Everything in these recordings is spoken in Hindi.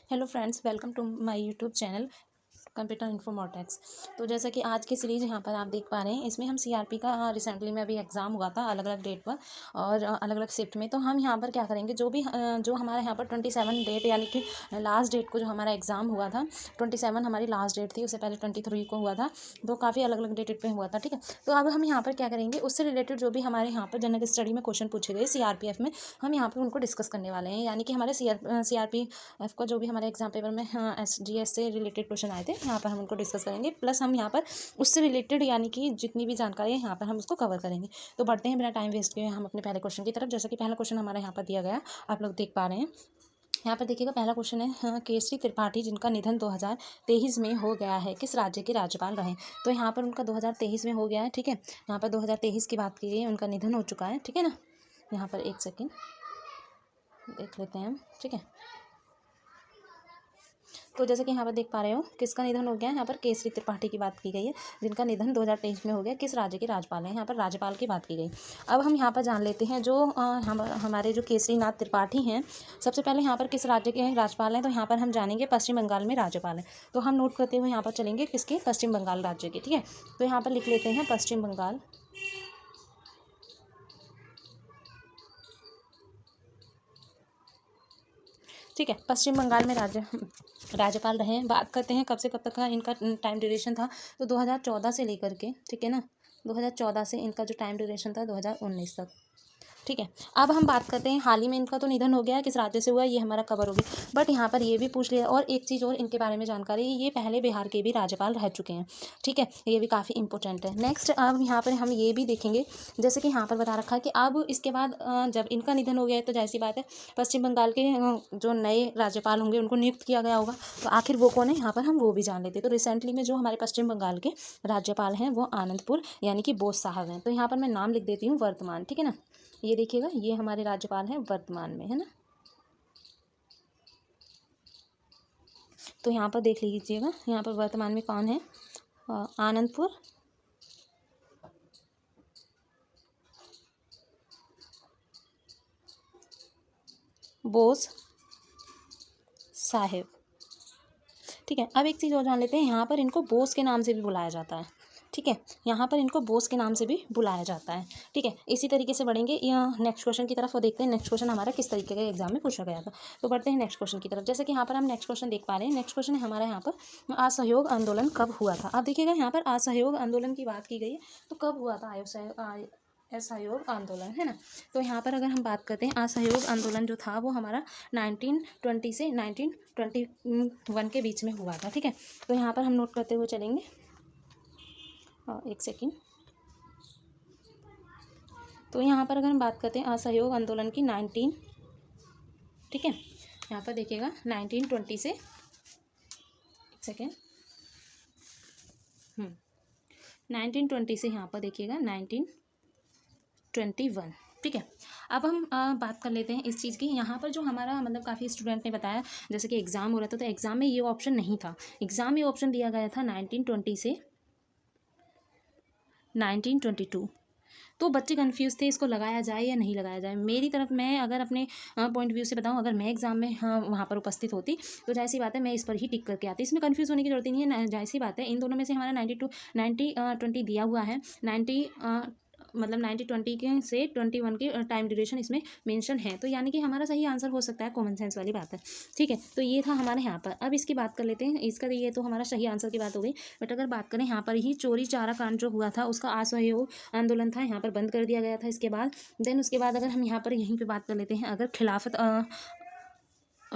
Hello friends, welcome to my YouTube channel computer informatics. तो जैसा कि आज की सीरीज़ यहाँ पर आप देख पा रहे हैं, इसमें हम सीआरपी का रिसेंटली में अभी एग्ज़ाम हुआ था अलग अलग डेट पर और अलग अलग शिफ्ट में। तो हम यहाँ पर क्या करेंगे, जो हमारे यहाँ पर 27 डेट यानी कि लास्ट डेट को जो हमारा एग्ज़ाम हुआ था, 27 हमारी लास्ट डेट थी, उससे पहले 23 को हुआ था। तो काफ़ी अलग अलग डेट पे हुआ था, ठीक है। तो अब हम यहाँ पर क्या करेंगे, उससे रिलेटेड जो भी हमारे यहाँ पर जनरल स्टडी में क्वेश्चन पूछे गए सीआरपीएफ में, हम यहाँ पर उनको डिस्कस करने वाले हैं। यानी कि हमारे सीआरपीएफ का जो भी हमारे एग्जाम पेपर में एसजीएस से रिलेटेड क्वेश्चन आए थे, यहाँ पर हम उनको डिस्कस करेंगे। प्लस हम यहाँ पर उससे रिलेटेड यानी कि जितनी भी जानकारी है यहाँ पर हम उसको कवर करेंगे। तो बढ़ते हैं बिना टाइम वेस्ट किए हम अपने पहले क्वेश्चन की तरफ। जैसा कि पहला क्वेश्चन हमारे यहाँ पर दिया गया, आप लोग देख पा रहे हैं। यहाँ पर देखिएगा, पहला क्वेश्चन है, केसरी त्रिपाठी जिनका निधन 2023 में हो गया है, किस राज्य के राज्यपाल रहे। तो यहाँ पर उनका 2023 में हो गया है, ठीक है। यहाँ पर 2023 की बात की गई है, उनका निधन हो चुका है, ठीक है ना। यहाँ पर एक सेकेंड देख लेते हैं हम, ठीक है। तो जैसे कि यहाँ पर देख पा रहे हो, किसका निधन हो गया है, यहाँ पर केसरी त्रिपाठी की बात की गई है, जिनका निधन 2023 में हो गया। किस राज्य के राज्यपाल हैं, यहाँ पर राज्यपाल की बात की गई। अब हम यहाँ पर जान लेते हैं, जो हमारे जो केसरी नाथ त्रिपाठी हैं, सबसे पहले यहाँ पर किस राज्य के राज्यपाल हैं। तो यहाँ पर हम जानेंगे पश्चिम बंगाल में राज्यपाल हैं। तो हम नोट करते हुए यहाँ पर चलेंगे किसके, पश्चिम बंगाल राज्य के, ठीक है। तो यहाँ पर लिख लेते हैं पश्चिम बंगाल, ठीक है। पश्चिम बंगाल में राज्यपाल रहे हैं। बात करते हैं कब से कब तक का इनका टाइम ड्यूरेशन था। तो 2014 से लेकर के, ठीक है ना, 2014 से इनका जो टाइम ड्यूरेशन था 2019 तक, ठीक है। अब हम बात करते हैं, हाल ही में इनका तो निधन हो गया है, किस राज्य से हुआ है ये हमारा कवर होगी। बट यहाँ पर ये भी पूछ लिया, और एक चीज़ और इनके बारे में जानकारी, ये पहले बिहार के भी राज्यपाल रह चुके हैं, ठीक है। ये भी काफ़ी इंपॉर्टेंट है। नेक्स्ट अब यहाँ पर हम ये भी देखेंगे, जैसे कि यहाँ पर बता रखा है कि अब इसके बाद जब इनका निधन हो गया है, तो जैसी बात है, पश्चिम बंगाल के जो नए राज्यपाल होंगे उनको नियुक्त किया गया होगा। तो आखिर वो कौन है, यहाँ पर हम वो भी जान लेते हैं। तो रिसेंटली में जो हमारे पश्चिम बंगाल के राज्यपाल हैं वो आनंदपुर यानी कि बोस साहब हैं। तो यहाँ पर मैं नाम लिख देती हूँ वर्तमान, ठीक है ना। ये देखिएगा, ये हमारे राज्यपाल हैं वर्तमान में, है ना। तो यहाँ पर देख लीजिएगा, यहाँ पर वर्तमान में कौन है, आनंदपुर बोस साहिब, ठीक है। अब एक चीज़ और जान लेते हैं, यहाँ पर इनको बोस के नाम से भी बुलाया जाता है, ठीक है। यहाँ पर इनको बोस के नाम से भी बुलाया जाता है, ठीक है। इसी तरीके से बढ़ेंगे नेक्स्ट क्वेश्चन की तरफ और देखते हैं नेक्स्ट क्वेश्चन हमारा किस तरीके के एग्जाम में पूछा गया था। तो बढ़ते हैं नेक्स्ट क्वेश्चन की तरफ। जैसे कि यहाँ पर हम नेक्स्ट क्वेश्चन देख पा रहे हैं। नेक्स्ट क्वेश्चन है हमारा यहाँ पर, असहयोग आंदोलन कब हुआ था। अब देखिएगा, यहाँ पर असहयोग आंदोलन की बात की गई है, तो कब हुआ था असहयोग आंदोलन, है ना। तो यहाँ पर अगर हम बात करते हैं, असहयोग आंदोलन जो था वो हमारा 1920 से 1921 के बीच में हुआ था, ठीक है। तो यहाँ पर हम नोट करते हुए चलेंगे, एक सेकेंड। तो यहाँ पर अगर हम बात करते हैं असहयोग आंदोलन की 19, ठीक है, यहाँ पर देखिएगा 1920 से, एक सेकेंड, 1920 से यहाँ पर देखिएगा 1921, ठीक है। अब हम बात कर लेते हैं इस चीज़ की। यहाँ पर जो हमारा मतलब काफ़ी स्टूडेंट ने बताया, जैसे कि एग्ज़ाम हो रहा था, तो एग्ज़ाम में ये ऑप्शन नहीं था। एग्ज़ाम में ऑप्शन दिया गया था 1920 से 1922। तो बच्चे कंफ्यूज थे, इसको लगाया जाए या नहीं लगाया जाए। मेरी तरफ, मैं अगर अपने पॉइंट व्यू से बताऊं, अगर मैं एग्जाम में वहाँ पर उपस्थित होती, तो जाहिर सी बात है मैं इस पर ही टिक करके आती। इसमें कंफ्यूज होने की जरूरत ही नहीं है। जाहिर सी बात है, इन दोनों में से हमारा 20 दिया हुआ है। 90 के से 21 के टाइम ड्यूरेशन इसमें मेंशन है, तो यानी कि हमारा सही आंसर हो सकता है। कॉमन सेंस वाली बात है, ठीक है। तो ये था हमारे यहाँ पर। अब इसकी बात कर लेते हैं, इसका ये तो हमारा सही आंसर की बात हो गई। बट अगर बात करें यहाँ पर ही चोरी चारा कांड जो हुआ था, उसका असहयोग आंदोलन था, यहाँ पर बंद कर दिया गया था इसके बाद। देन उसके बाद अगर हम यहाँ पर यहीं पे बात कर लेते हैं, अगर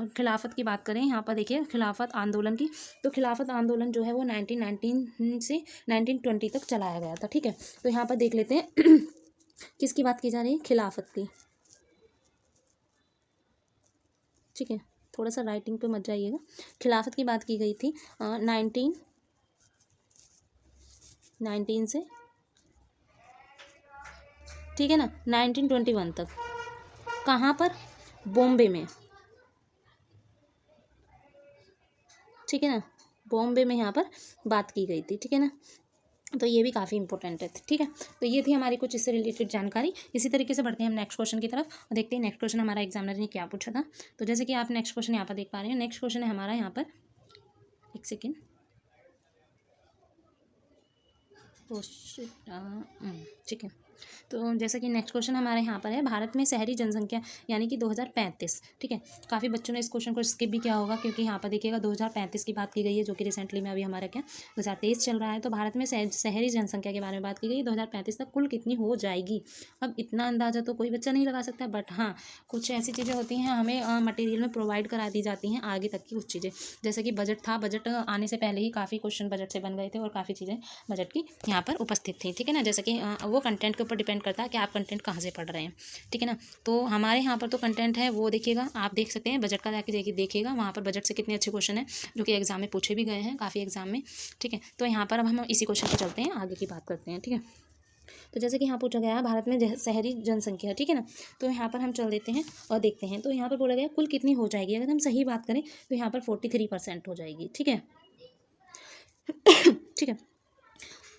खिलाफत की बात करें, यहाँ पर देखिए खिलाफत आंदोलन की, तो खिलाफत आंदोलन जो है वो 1919 से 1920 तक चलाया गया था, ठीक है। तो यहाँ पर देख लेते हैं किसकी बात की जा रही है, खिलाफत की, ठीक है। थोड़ा सा राइटिंग पे मत जाइएगा। खिलाफत की बात की गई थी 1919 से, ठीक है ना, 1921 तक। कहाँ पर, बॉम्बे में, ठीक है ना, बॉम्बे में यहाँ पर बात की गई थी, ठीक है ना। तो ये भी काफ़ी इंपॉर्टेंट है, ठीक है। तो ये थी हमारी कुछ इससे रिलेटेड जानकारी। इसी तरीके से बढ़ते हैं हम नेक्स्ट क्वेश्चन की तरफ और देखते हैं नेक्स्ट क्वेश्चन हमारा एग्जामिनर ने क्या पूछा था। तो जैसे कि आप नेक्स्ट क्वेश्चन यहाँ पर देख पा रहे हैं, नेक्स्ट क्वेश्चन है हमारा यहाँ पर, एक सेकेंड, ठीक है। तो जैसा कि नेक्स्ट क्वेश्चन हमारे यहाँ पर है, भारत में शहरी जनसंख्या यानी कि 2035, ठीक है। काफ़ी बच्चों ने इस क्वेश्चन को स्किप भी किया होगा, क्योंकि यहाँ पर देखिएगा 2035 की बात की गई है, जो कि रिसेंटली में अभी हमारा क्या 2023 चल रहा है। तो भारत में शहरी जनसंख्या के बारे में बात की गई, 2035 तक कुल कितनी हो जाएगी। अब इतना अंदाज़ा तो कोई बच्चा नहीं लगा सकता, बट हाँ कुछ ऐसी चीज़ें होती हैं हमें मटेरियल में प्रोवाइड करा दी जाती हैं आगे तक की कुछ चीज़ें, जैसे कि बजट था, बजट आने से पहले ही काफ़ी क्वेश्चन बजट से बन गए थे और काफ़ी चीज़ें बजट की यहाँ पर उपस्थित थी, ठीक है ना। जैसे कि वो कंटेंट के ऊपर डिपेंड करता है कि आप कंटेंट कहाँ से पढ़ रहे हैं, ठीक है ना। तो हमारे यहाँ पर तो कंटेंट है वो देखिएगा, आप देख सकते हैं बजट का जाके देखिएगा, वहाँ पर बजट से कितने अच्छे क्वेश्चन हैं जो कि एग्जाम में पूछे भी गए हैं काफ़ी एग्जाम में, ठीक है। तो यहाँ पर अब हम इसी क्वेश्चन पर चलते हैं, आगे की बात करते हैं, ठीक है। तो जैसे कि यहाँ पूछा गया है भारत में शहरी जनसंख्या, ठीक है ना। तो यहाँ पर हम चल देते हैं और देखते हैं। तो यहाँ पर बोला गया कुल कितनी हो जाएगी, अगर हम सही बात करें तो यहाँ पर 43% हो जाएगी, ठीक है। ठीक है,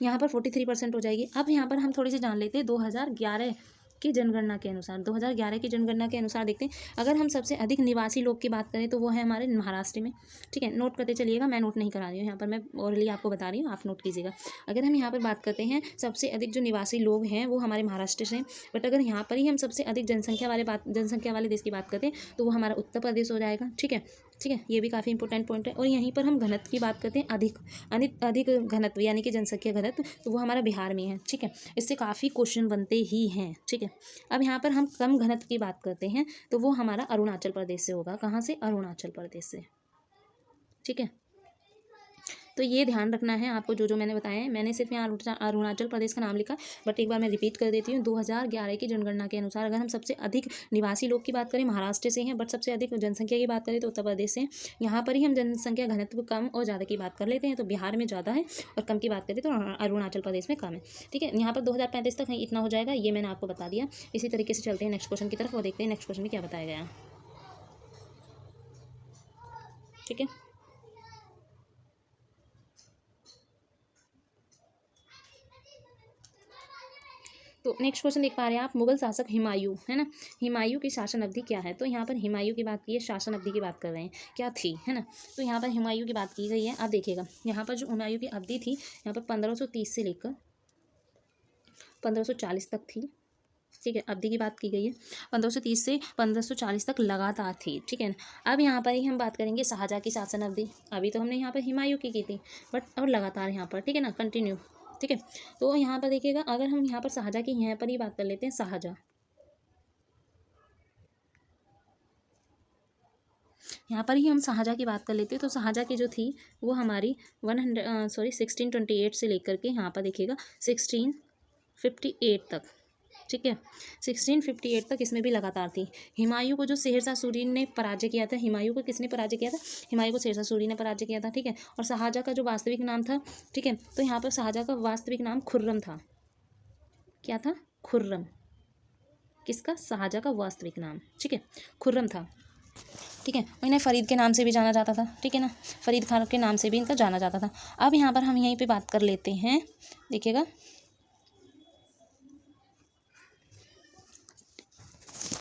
यहाँ पर 43% हो जाएगी। अब यहाँ पर हम थोड़ी सी जान लेते हैं 2011 की जनगणना के अनुसार। 2011 की जनगणना के अनुसार देखते हैं, अगर हम सबसे अधिक निवासी लोग की बात करें तो वो है हमारे महाराष्ट्र में, ठीक है। नोट करते चलिएगा, मैं नोट नहीं करा रही हूँ यहाँ पर, मैं ओरली आपको बता रही हूँ, आप नोट कीजिएगा। अगर हम यहाँ पर बात करते हैं सबसे अधिक जो निवासी लोग हैं वो हमारे महाराष्ट्र से हैं, बट अगर यहाँ पर ही हम सबसे अधिक जनसंख्या वाले देश की बात करते हैं तो वो हमारा उत्तर प्रदेश हो जाएगा, ठीक है। ठीक है, ये भी काफ़ी इंपॉर्टेंट पॉइंट है। और यहीं पर हम घनत्व की बात करते हैं, अधिक घनत्व यानी कि जनसंख्या घनत्व, तो वो हमारा बिहार में है, ठीक है। इससे काफ़ी क्वेश्चन बनते ही हैं, ठीक है। अब यहाँ पर हम कम घनत्व की बात करते हैं तो वो हमारा अरुणाचल प्रदेश से होगा। कहाँ से? अरुणाचल प्रदेश से, ठीक है। तो ये ध्यान रखना है आपको, जो मैंने बताया है। मैंने सिर्फ यहाँ अरुणाचल प्रदेश का नाम लिखा, बट एक बार मैं रिपीट कर देती हूँ। 2011 की जनगणना के अनुसार अगर हम सबसे अधिक निवासी लोग की बात करें महाराष्ट्र से हैं, बट सबसे अधिक जनसंख्या की बात करें तो उत्तर प्रदेश से हैं। यहाँ पर ही हम जनसंख्या घनत्व कम और ज़्यादा की बात कर लेते हैं, तो बिहार में ज़्यादा है और कम की बात करें तो अरुणाचल प्रदेश में कम है, ठीक है। यहाँ पर 2035 तक इतना हो जाएगा, ये मैंने आपको बता दिया। इसी तरीके से चलते हैं नेक्स्ट क्वेश्चन की तरफ और देखते हैं नेक्स्ट क्वेश्चन में क्या बताया गया, ठीक है। तो नेक्स्ट क्वेश्चन देख पा रहे हैं आप, मुगल शासक हुमायूं, है ना, हुमायूं की शासन अवधि क्या है। तो यहाँ पर हुमायूं की बात की है, शासन अवधि की बात कर रहे हैं क्या थी, है ना। तो यहाँ पर हुमायूं की बात की गई है। आप देखिएगा यहाँ पर जो हुमायूं की अवधि थी, यहाँ पर 1530 से लेकर 1540 तक थी, ठीक है। अवधि की बात की गई है, 1530 से 1540 तक लगातार थी, ठीक है। अब यहाँ पर ही हम बात करेंगे शाहजहाँ की शासन अवधि। अभी तो हमने यहाँ पर हुमायूं की थी, बट और लगातार यहाँ पर, ठीक है ना, कंटिन्यू, ठीक है। तो यहाँ पर देखिएगा, अगर हम यहाँ पर शाहजहाँ की यहाँ पर ही बात कर लेते हैं, शाहजहाँ, यहाँ पर ही हम शाहजहाँ की बात कर लेते हैं। तो शाहजहाँ की जो थी वो हमारी 1628 से लेकर के यहाँ पर देखिएगा 1658 तक, ठीक है। 1658 तक इसमें भी लगातार थी। हुमायूं को जो शेरशाह सूरी ने पराजय किया था, हुमायूं को किसने पराजय किया था? हुमायूं को शेरशाह सूरी ने पराजय किया था, ठीक है। और शाहजहाँ का जो वास्तविक नाम था, ठीक है, तो यहाँ पर शाहजहाँ का वास्तविक नाम खुर्रम था। क्या था? खुर्रम। किसका? शाहजहाँ का वास्तविक नाम, ठीक है, खुर्रम था, ठीक है। और इन्हें फरीद के नाम से भी जाना जाता था, ठीक है ना, फरीद खान के नाम से भी इनका जाना जाता था। अब यहाँ पर हम यहीं पे बात कर लेते हैं, देखिएगा।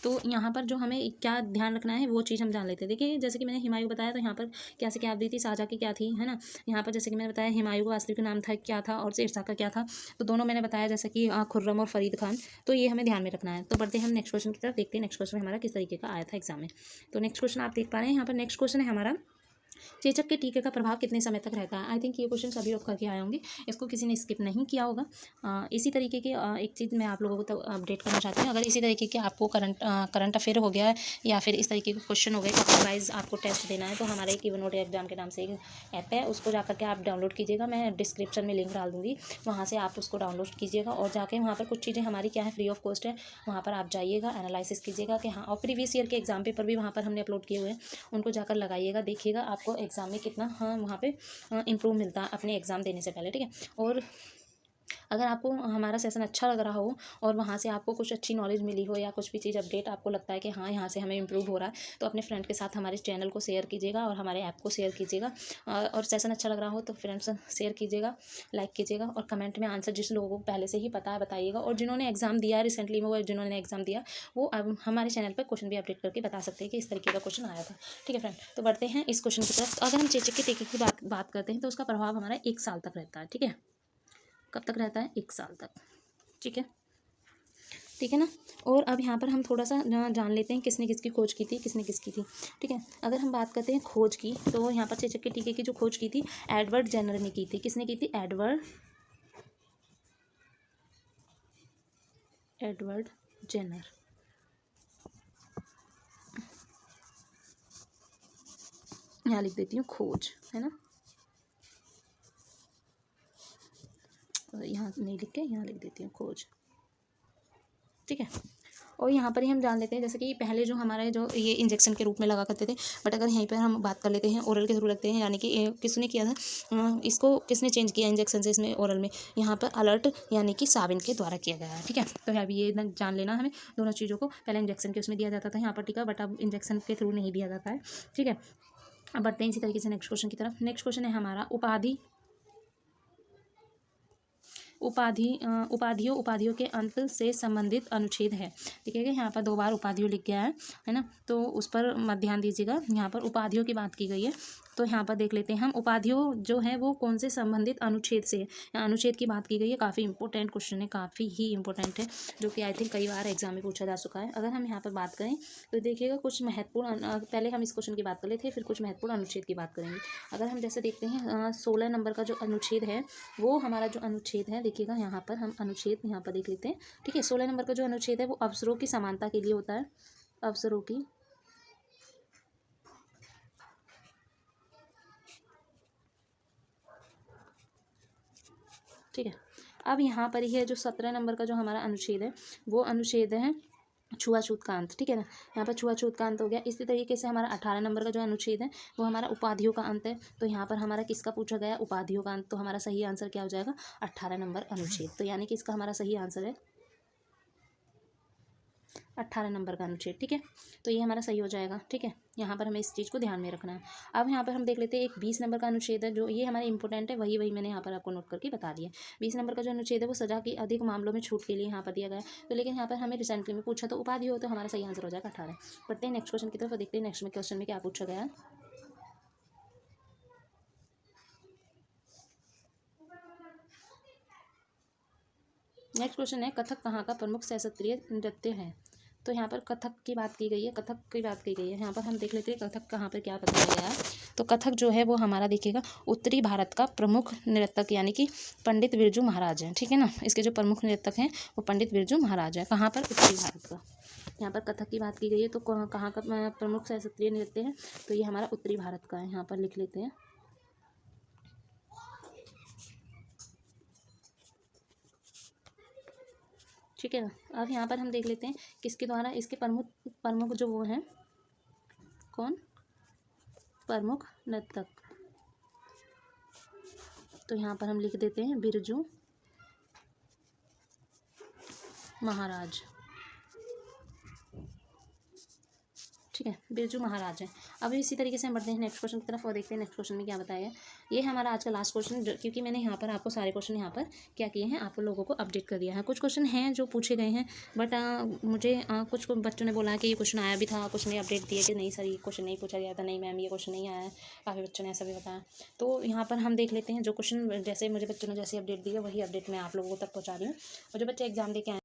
तो यहाँ पर जो हमें क्या ध्यान रखना है वो चीज़ हम जान लेते हैं। देखिए जैसे कि मैंने हुमायूं बताया, तो यहाँ पर क्या से क्या अवधि थी, शाहजहाँ की क्या थी, है ना। यहाँ पर जैसे कि मैंने बताया हुमायूं का वास्तविक नाम था क्या था, और शेरशाह का क्या था, तो दोनों मैंने बताया, जैसे कि खुर्रम और फरीद खान। तो ये हमें ध्यान में रखना है। तो बढ़ते हैं हम नेक्स्ट क्वेश्चन की तरफ, देखते हैं नेक्स्ट क्वेश्चन हमारा किस तरीके का आया था एग्जाम में। तो नेक्स्ट क्वेश्चन आप देख पा रहे हैं यहाँ पर, नेक्स्ट क्वेश्चन है हमारा, चेचक के टीके का प्रभाव कितने समय तक रहता है। आई थिंक ये क्वेश्चन सभी लोग करके आए होंगे, इसको किसी ने स्किप नहीं किया होगा। इसी तरीके की एक चीज़ मैं आप लोगों को तो अपडेट करना चाहती हूँ। अगर इसी तरीके के आपको करंट अफेयर हो गया है या फिर इस तरीके के क्वेश्चन हो गए, अदरवाइज आपको टेस्ट देना है, तो हमारा एक इवनोट एग्जाम के नाम से एक ऐप है, उसको जाकर के आप डाउनलोड कीजिएगा। मैं डिस्क्रिप्शन में लिंक डाल दूँगी, वहाँ से आप उसको डाउनलोड कीजिएगा और जाके वहाँ पर कुछ चीज़ें हमारी क्या है, फ्री ऑफ कॉस्ट है, वहाँ पर आप जाइएगा, एनालिसिस कीजिएगा कि हाँ, और प्रीवियस ईयर के एग्जाम पेपर भी वहाँ पर हमने अपलोड किए हुए हैं, उनको जाकर लगाइएगा, देखिएगा आपको एग्जाम में कितना वहाँ पे इम्प्रूव मिलता है अपने एग्ज़ाम देने से पहले, ठीक है। और अगर आपको हमारा सेशन अच्छा लग रहा हो और वहाँ से आपको कुछ अच्छी नॉलेज मिली हो या कुछ भी चीज़ अपडेट आपको लगता है कि हाँ यहाँ से हमें इम्प्रूव हो रहा है, तो अपने फ्रेंड के साथ हमारे चैनल को शेयर कीजिएगा और हमारे ऐप को शेयर कीजिएगा। और सेशन अच्छा लग रहा हो तो फ्रेंड्स शेयर कीजिएगा, लाइक कीजिएगा और कमेंट में आंसर जिस लोगों को पहले से ही पता है बताइएगा। और जिन्होंने एग्जाम दिया है रिसेंटली में, वो जिन्होंने एग्जाम दिया वो अब हमारे चैनल पर क्वेश्चन भी अपडेट करके बता सकते हैं कि इस तरीके का क्वेश्चन आया था। ठीक है फ्रेंड, तो बढ़ते हैं इस क्वेश्चन की तरफ। अगर हम चेचक के टीके की बात करते हैं तो उसका प्रभाव हमारा 1 साल तक रहता है। ठीक है, कब तक रहता है? 1 साल तक। ठीक है, ठीक है ना। और अब यहाँ पर हम थोड़ा सा जान लेते हैं किसने किसकी खोज की थी, किसने किसकी थी। ठीक है, अगर हम बात करते हैं खोज की, तो यहाँ पर चेचक के टीके की जो खोज की थी एडवर्ड जेनर ने की थी। किसने की थी? Edward Jenner. यहाँ लिख देती हूँ खोज, है ना, यहाँ नहीं लिख के यहाँ लिख देती हूँ खोज। ठीक है, और यहाँ पर ही हम जान लेते हैं जैसे कि पहले जो हमारे जो ये इंजेक्शन के रूप में लगा करते थे, बट अगर यहीं पर हम बात कर लेते हैं ओरल के थ्रू लगते हैं, यानी कि किसने किया था इसको, किसने चेंज किया इंजेक्शन से इसमें ओरल में? यहाँ पर अलर्ट यानी कि साबिन के द्वारा किया गया है। ठीक है, तो अभी ये जान लेना हमें दोनों चीज़ों को। पहले इंजेक्शन के उसमें दिया जाता था यहाँ पर टीका, बट अब इंजेक्शन के थ्रू नहीं दिया जाता है। ठीक है, अब बढ़ते हैं इसी तरीके से नेक्स्ट क्वेश्चन की तरफ। नेक्स्ट क्वेश्चन है हमारा उपाधियों के अंत से संबंधित अनुच्छेद है। देखिएगा यहाँ पर 2 बार उपाधियों लिख गया है ना, तो उस पर मत ध्यान दीजिएगा। यहाँ पर उपाधियों की बात की गई है, तो यहाँ पर देख लेते हैं हम उपाधियों जो है वो कौन से संबंधित अनुच्छेद से है। अनुच्छेद की बात की गई है, काफ़ी इंपॉर्टेंट क्वेश्चन है, काफ़ी ही इंपॉर्टेंट है, जो कि आई थिंक कई बार एग्जाम में पूछा जा चुका है। अगर हम यहाँ पर बात करें तो देखिएगा कुछ महत्वपूर्ण, पहले हम इस क्वेश्चन की बात कर लेते हैं, फिर कुछ महत्वपूर्ण अनुच्छेद की बात करेंगे। अगर हम जैसे देखते हैं 16 नंबर का जो अनुच्छेद है, वो हमारा जो अनुच्छेद है, देखिएगा यहाँ पर हम अनुच्छेद यहाँ पर देख लेते हैं। ठीक है, 16 नंबर का जो अनुच्छेद है वो अवसरों की समानता के लिए होता है। अवसरों की, ठीक है। अब यहाँ पर ही है जो 17 नंबर का जो हमारा अनुच्छेद है, वो अनुच्छेद है छुआछूत का अंत। ठीक है ना, यहाँ पर छुआछूत का अंत हो गया। इसी तरीके से हमारा 18 नंबर का जो अनुच्छेद है वो हमारा उपाधियों का अंत है। तो यहाँ पर हमारा किसका पूछा गया? उपाधियों का अंत। तो हमारा सही आंसर क्या हो जाएगा? 18 नंबर अनुच्छेद। तो यानी कि इसका हमारा सही आंसर है 18 नंबर का अनुच्छेद। ठीक है, तो ये हमारा सही हो जाएगा। ठीक है, यहाँ पर हमें इस चीज़ को ध्यान में रखना है। अब यहाँ पर हम देख लेते हैं एक 20 नंबर का अनुच्छेद है, जो ये हमारे इंपॉर्टेंट है, वही मैंने यहाँ पर आपको नोट करके बता दिया। 20 नंबर का जो अनुच्छेद है वो सजा की अधिक मामलों में छूट के लिए यहाँ पर दिया गया है। तो लेकिन यहाँ पर हमें रिसेंटली में पूछा तो उपाधि हो, तो हमारा सही आंसर हो जाएगा 18। पढ़ते हैं नेक्स्ट क्वेश्चन की तरफ और देखते हैं नेक्स्ट में क्वेश्चन में क्या पूछा गया है। नेक्स्ट क्वेश्चन है कथक कहाँ का प्रमुख शास्त्रीय नृत्य है? तो यहाँ पर कथक की बात की गई है, कथक की बात की गई है। यहाँ पर हम देख लेते हैं कथक कहाँ पर क्या बताया गया है। तो कथक जो है वो हमारा देखिएगा उत्तरी भारत का प्रमुख नृतक यानी कि पंडित बिरजू महाराज हैं। ठीक है ना, इसके जो प्रमुख नृतक हैं वो पंडित बिरजू महाराज है। कहाँ पर? उत्तरी भारत का। यहाँ पर कथक की बात की गई है, तो कहाँ का प्रमुख शास्त्रीय नृत्य है? तो ये हमारा उत्तरी भारत का है। यहाँ पर लिख लेते हैं। ठीक है ना, अब यहाँ पर हम देख लेते हैं किसके द्वारा इसके प्रमुख जो वो हैं, कौन? प्रमुख नर्तक। तो यहाँ पर हम लिख देते हैं बिरजू महाराज। ठीक है, बिरजू महाराज है। अब इसी तरीके से हम बढ़ते हैं नेक्स्ट क्वेश्चन की तरफ और देखते हैं नेक्स्ट क्वेश्चन में क्या बताया है। ये हमारा आज का लास्ट क्वेश्चन, क्योंकि मैंने यहाँ पर आपको सारे क्वेश्चन यहाँ पर क्या किए हैं, आप लोगों को अपडेट कर दिया है। कुछ क्वेश्चन हैं जो पूछे गए हैं, बट मुझे कुछ बच्चों ने बोला कि ये क्वेश्चन आया भी था, कुछ ने अपडेट दिया कि नहीं सर ये क्वेश्चन नहीं पूछा गया था, नहीं मैम ये क्वेश्चन नहीं आया है। काफ़ी बच्चों ने ऐसा भी बताया। तो यहाँ पर हम देख लेते हैं जो क्वेश्चन जैसे मुझे बच्चों ने जैसे अपडेट दिया वही अपडेट मैं आप लोगों तक पहुँचा रही हूँ। और जो बच्चे एग्जाम दे के आए